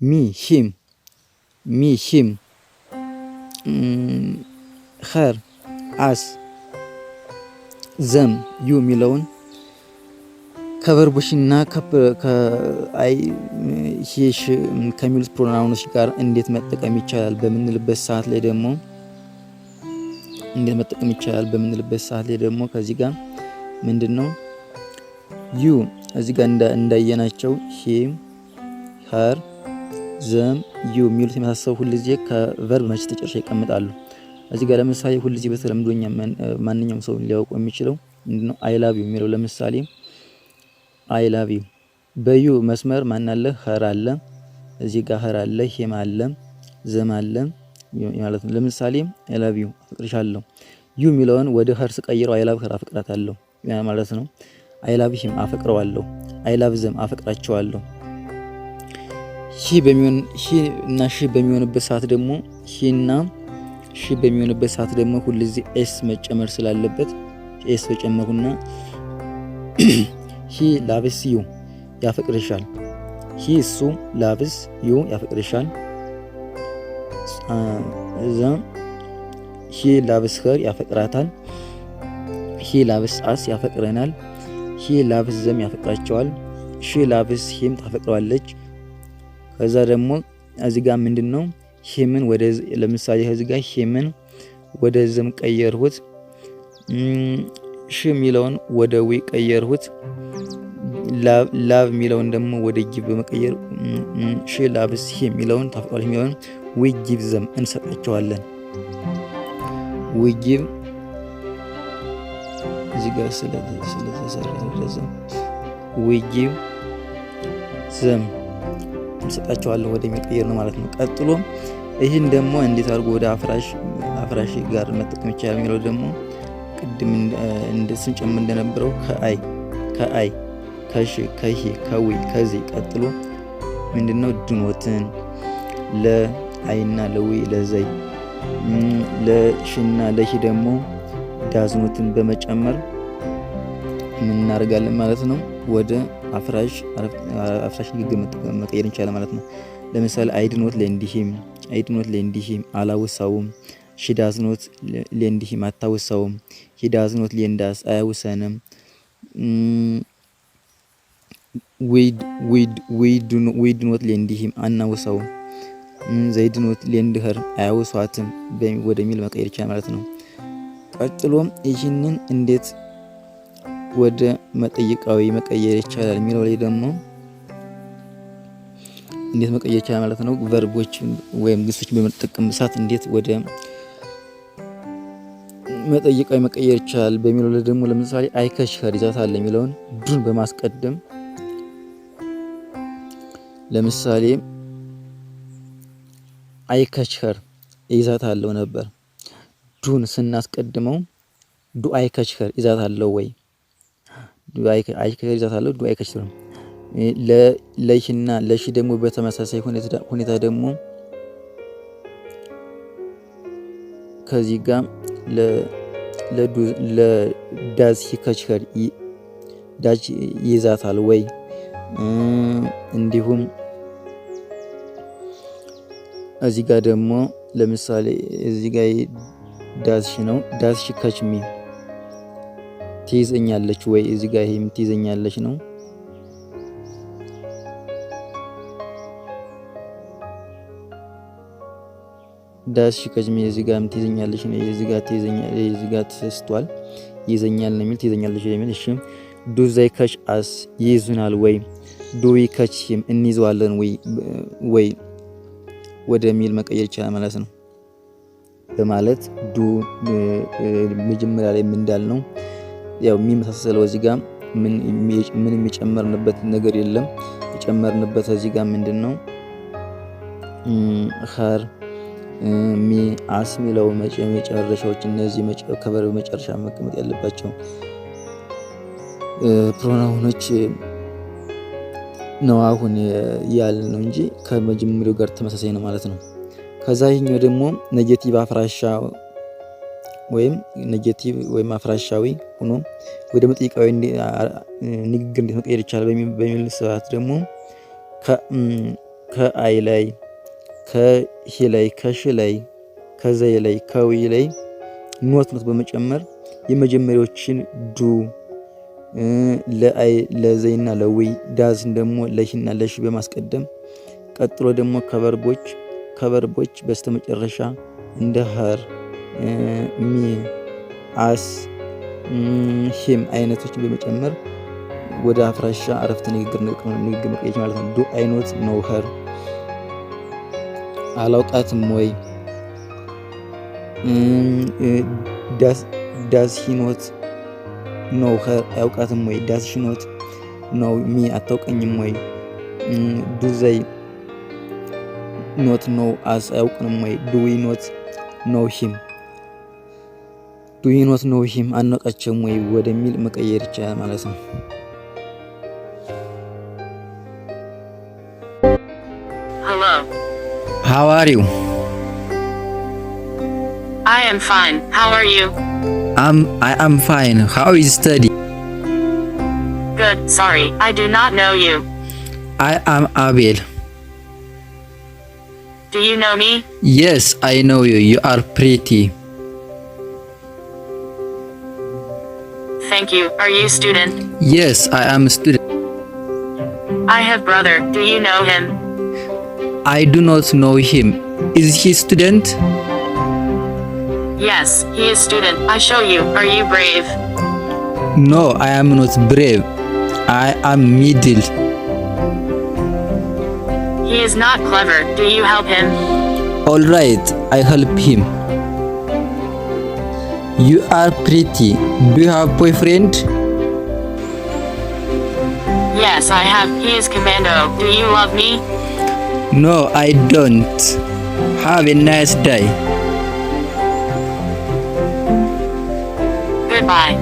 ሂም ኸር አስ ዘም ዩ የሚለውን ከቨርቦችና ከአይ ሂሽ ከሚሉት ፕሮናውኖች ጋር እንዴት መጠቀም ይቻላል በምንልበት ሰዓት ላይ ደግሞ ከዚህ ጋር ምንድነው ዩ እዚህ ጋር እንዳየናቸው ሂም ኸር ዘም ዩ የሚሉት የመሳሰሉ ሁልጊዜ ከቨርብ መቼ ተጨርሻ ይቀመጣሉ። እዚህ ጋር ለምሳሌ ሁልጊዜ በተለምዶኛ ማንኛውም ሰው ሊያውቀው የሚችለው ምንድነው አይ ላቭ ዩ የሚለው ለምሳሌ አይ ላቭ ዩ በዩ መስመር ማን አለ ኸር አለ እዚህ ጋር ኸር አለ ሂም አለ ዘም አለ ማለት ነው። ለምሳሌ አይ ላቭ ዩ አፍቅርሻለሁ ዩ የሚለውን ወደ ኸር ስቀይረው አይ ላቭ ኸር አፍቅራታለሁ ማለት ነው። አይ ላቭ ሂም አፈቅረዋለሁ አይ ላቭ ዘም አፈቅራቸዋለሁ። ሂ እና ሺ በሚሆንበት ሰዓት ደግሞ ሁልጊዜ ኤስ መጨመር ስላለበት ኤስ በጨመሩና ሂ ላቭስ ዩ ያፈቅርሻል ሂ እሱ ላቭስ ዩ ያፈቅርሻል እዛ ሂ ላቭስ ኸር ያፈቅራታል ሂ ላቭስ አስ ያፈቅረናል ሂ ላቭስ ዘም ያፈቅራቸዋል ሺ ላቭስ ሂም ታፈቅረዋለች። ከዛ ደግሞ እዚህ ጋር ምንድነው ሂምን ወደ ለምሳሌ እዚህ ጋር ሂምን ወደ ዘም ቀየርሁት ሺ የሚለውን ወደ ዊ ቀየርሁት ላቭ የሚለውን ደግሞ ወደ ጊቭ በመቀየር ሺ ላቭስ ሂም የሚለውን ታፈቅረዋለች የሚለውን ዊ ጊቭ ዘም እንሰጣቸዋለን። ዊ ጊቭ እዚህ ጋር ስለተሰራ ዊ ጊቭ ዘም እንሰጣቸዋለን ወደ የሚቀየር ነው ማለት ነው። ቀጥሎ ይህን ደግሞ እንዴት አድርጎ ወደ አፍራሽ ጋር መጠቀም ይቻላል የሚለው ደግሞ ቅድም ስንጨምር እንደነበረው ከአይ ከሺ ከሂ ከዊ ከዚህ ቀጥሎ ምንድነው ድኖትን ለአይና ለዊ ለዘይ ለሽና ለሂ ደግሞ ዳዝኖትን በመጨመር ምን እናደርጋለን ማለት ነው ወደ አፍራሽ ንግግር መቀየር እንችላለን ማለት ነው። ለምሳሌ አይ ድ ኖት ሌንድ ሂም አላውሳውም ሺ ዳዝ ኖት ሌንድ ሂም አታውሳውም ሂ ዳዝ ኖት ሌንድ አስ አያውሰንም ዊ ድ ኖት ሌንድ ሂም አናውሳውም ዘይ ድ ኖት ሌንድ ኸር አያውሷትም ወደሚል መቀየር ይቻላል ማለት ነው። ቀጥሎም ይህንን እንዴት ወደ መጠይቃዊ መቀየር ይቻላል የሚለው ላይ ደግሞ እንዴት መቀየር ይቻላል ማለት ነው። ቨርቦች ወይም ግሶች በመጠቀም ሰዓት እንዴት ወደ መጠይቃዊ መቀየር ይቻላል በሚለው ላይ ደግሞ ለምሳሌ አይ ከች ኸር ይዛታል የሚለውን ዱን በማስቀደም ለምሳሌ አይ ከች ኸር ይዛታለሁ ነበር ዱን ስናስቀድመው ዱ አይ ከች ኸር ይዛታለሁ ወይ ዱ አይ ከች ይዛታለሁ ዱ አይ ከች ነው። ለሽና ለሺ ደግሞ በተመሳሳይ ሁኔታ ደግሞ ከዚህ ጋር ለዳዝ ሂ ከች ኸር ዳጅ ይዛታል ወይ እንዲሁም እዚህ ጋር ደግሞ ለምሳሌ እዚህ ጋር ዳዝ ሺ ነው ዳዝ ሺ ከች ሚ ትይዘኛለች ወይ እዚህ ጋር ይሄም ትይዘኛለች ነው። ዳዝ ሺ ከች ሚ እዚህ ጋር ትይዘኛለች ነው እዚህ ጋር ትይዘኛለች እዚህ ጋር ተሰስቷል ይዘኛል ነው የሚል ትይዘኛለች የሚል እሺ ዱ ዘይ ከች አስ ይይዙናል ወይ ዱ ዊ ከች ሂም እንይዘዋለን ወይ ወደሚል መቀየር ይቻላል ማለት ነው። በማለት ዱ መጀመሪያ ላይ ምን እንዳልነው ያው የሚመሳሰለው እዚህ ጋር ምን የሚጨመርንበት ነገር የለም። የጨመርንበት እዚህ ጋር ምንድነው ኸር ሚ አስ ሚለው መጨረሻዎች እነዚህ ከቨርብ መጨረሻ መቀመጥ ያለባቸው ፕሮናውኖች ነው አሁን ያልን ነው እንጂ ከመጀመሪያው ጋር ተመሳሳይ ነው ማለት ነው። ከዛ ይሄኛው ደግሞ ኔጌቲቭ አፍራሻ ወይም አፍራሻዊ ሆኖ ወደ መጠይቃዊ ንግግር እንዴት መቀየር ይቻላል በሚል ሰዓት ደግሞ ከአይ ላይ ከሂ ላይ ከሽ ላይ ከዘይ ላይ ከዊ ላይ ኖት በመጨመር የመጀመሪያዎችን ዱ ለአይ ለዘይና ለዊ ዳዝን ደግሞ ለሂና ለሽ በማስቀደም ቀጥሎ ደግሞ ከቨርቦች በስተመጨረሻ እንደ ሀር ሚ አስ ሂም አይነቶችን በመጨመር ወደ አፍራሻ አረፍተ ንግግር መቀየር ማለት ነው። ዱ አይ ኖት ኖው ሀር አላውቃትም ወይ። ዳዝ ሂ ኖት ኖው ሀር አያውቃትም ወይ። ዳዝ ሂ ኖት ኖው ሚ አታውቀኝም ወይ። ዱ ዘይ ኖት ኖው አስ አያውቅንም ወይ። ዱ ዊ ኖት ኖው ሂም ዱ ዊ ኖት ኖው ሂም አናውቃቸውም ወይ ወደሚል መቀየር ይቻላል ማለት ነው። Hello. How are you? I am fine. How are you? I am fine. How is study? Good. Sorry, I do not know you. I am Abel. Do you know me? Yes, I know you. You are pretty. Thank you. Are you student? Yes, I am a student. I have brother. Do you know him? I do not know him. Is he student? Yes, he is student. I show you. Are you brave? No, I am not brave. I am middle. He is not clever. Do you help him? All right, I help him. You are pretty. Do you have boyfriend? Yes, I have. He is commando. Do you love me? No, I don't. Have a nice day. Goodbye.